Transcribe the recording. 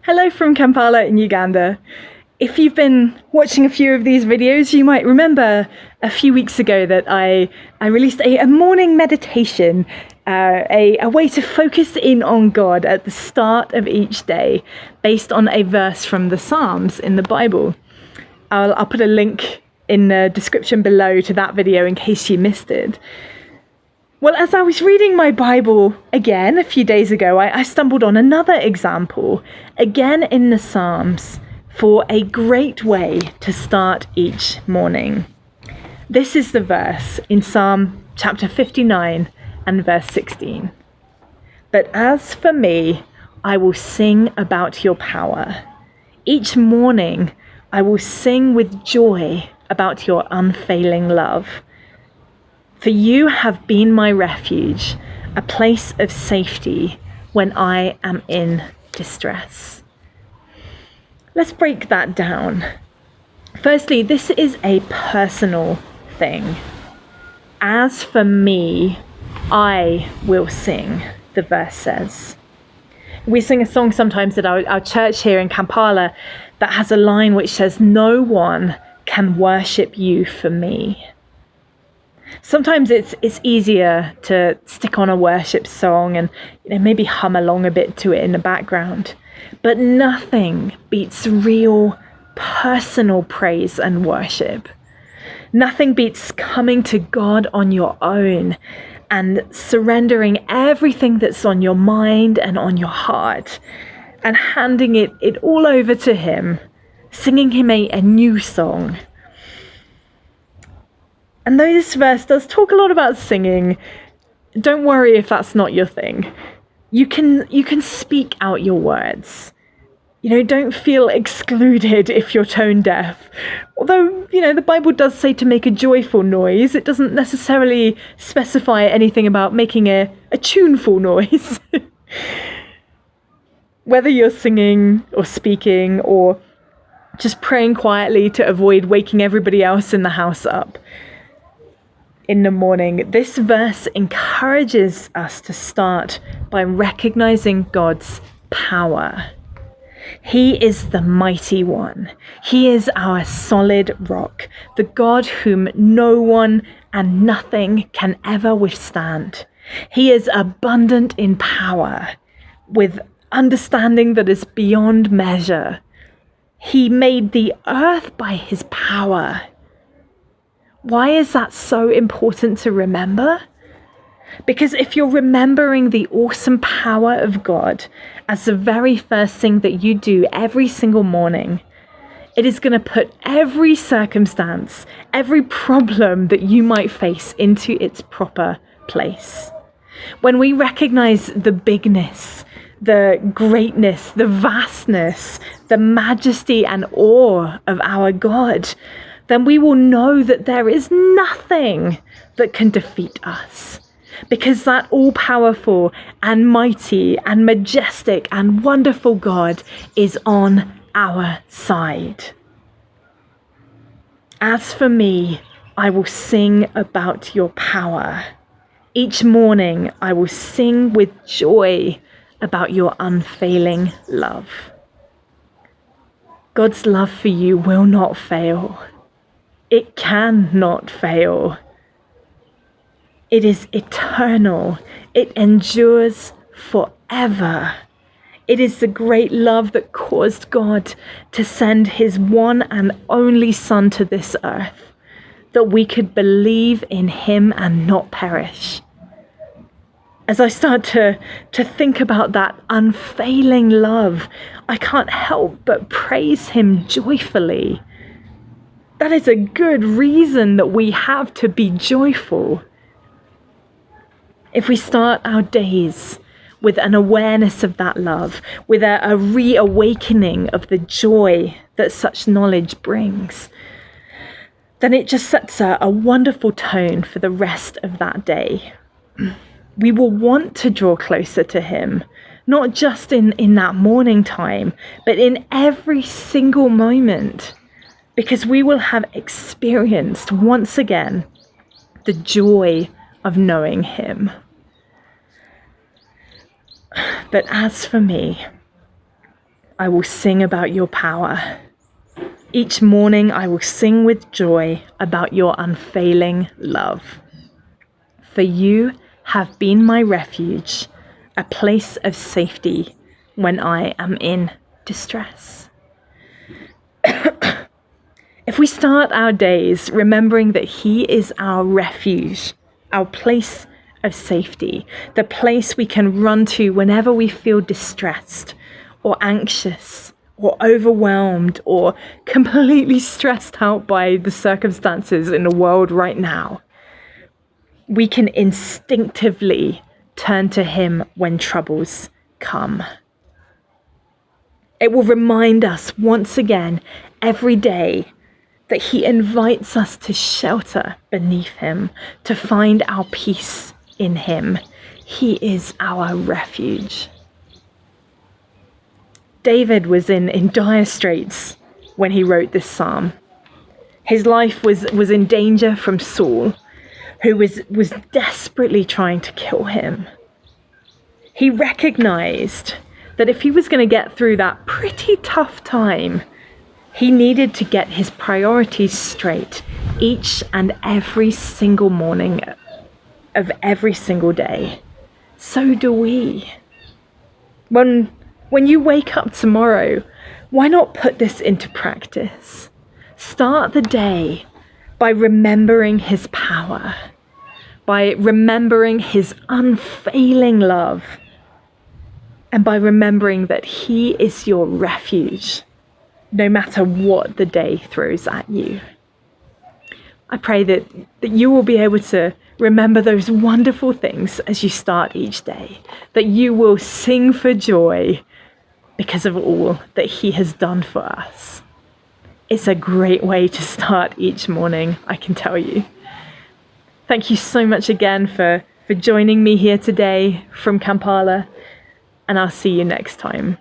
Hello from Kampala in Uganda. If you've been watching a few of these videos, you might remember a few weeks ago that I released a morning meditation, a way to focus in on God at the start of each day based on a verse from the Psalms in the Bible. I'll put a link in the description below to that video in case you missed it. Well, as I was reading my Bible again a few days ago, I stumbled on another example, again in the Psalms, for a great way to start each morning. This is the verse in Psalm chapter 59 and verse 16. But as for me, I will sing about your power. Each morning, I will sing with joy about your unfailing love. For you have been my refuge, a place of safety when I am in distress. Let's break that down. Firstly, this is a personal thing. As for me, I will sing, the verse says. We sing a song sometimes at our church here in Kampala that has a line which says, "No one can worship you for me." Sometimes it's easier to stick on a worship song and maybe hum along a bit to it in the background. But nothing beats real personal praise and worship. Nothing beats coming to God on your own and surrendering everything that's on your mind and on your heart and handing it all over to Him, singing Him a new song. And though this verse does talk a lot about singing, don't worry if that's not your thing. You can speak out your words. Don't feel excluded if you're tone deaf. Although, the Bible does say to make a joyful noise. It doesn't necessarily specify anything about making a tuneful noise. Whether you're singing or speaking or just praying quietly to avoid waking everybody else in the house up in the morning, this verse encourages us to start by recognizing God's power. He is the mighty one. He is our solid rock, the God whom no one and nothing can ever withstand. He is abundant in power, with understanding that is beyond measure. He made the earth by His power. Why is that so important to remember? Because if you're remembering the awesome power of God as the very first thing that you do every single morning, it is going to put every circumstance, every problem that you might face into its proper place. When we recognize the bigness, the greatness, the vastness, the majesty and awe of our God, then we will know that there is nothing that can defeat us. Because that all-powerful and mighty and majestic and wonderful God is on our side. As for me, I will sing about your power. Each morning, I will sing with joy about your unfailing love. God's love for you will not fail. It cannot fail. It is eternal. It endures forever. It is the great love that caused God to send His one and only Son to this earth, that we could believe in Him and not perish. As I start to think about that unfailing love, I can't help but praise Him joyfully. That is a good reason that we have to be joyful. If we start our days with an awareness of that love, with a reawakening of the joy that such knowledge brings, then it just sets a wonderful tone for the rest of that day. We will want to draw closer to Him, not just in that morning time, but in every single moment. Because we will have experienced once again the joy of knowing Him. But as for me, I will sing about your power. Each morning I will sing with joy about your unfailing love. For you have been my refuge, a place of safety when I am in distress. If we start our days remembering that He is our refuge, our place of safety, the place we can run to whenever we feel distressed or anxious or overwhelmed or completely stressed out by the circumstances in the world right now, we can instinctively turn to Him when troubles come. It will remind us once again every day that He invites us to shelter beneath Him, to find our peace in Him. He is our refuge. David was in dire straits when he wrote this psalm. His life was in danger from Saul, who was desperately trying to kill him. He recognized that if he was going to get through that pretty tough time, he needed to get his priorities straight each and every single morning of every single day. So do we. When you wake up tomorrow, why not put this into practice? Start the day by remembering His power, by remembering His unfailing love, and by remembering that He is your refuge, no matter what the day throws at you. I pray that you will be able to remember those wonderful things as you start each day, that you will sing for joy because of all that He has done for us. It's a great way to start each morning, I can tell you. Thank you so much again for joining me here today from Kampala, and I'll see you next time.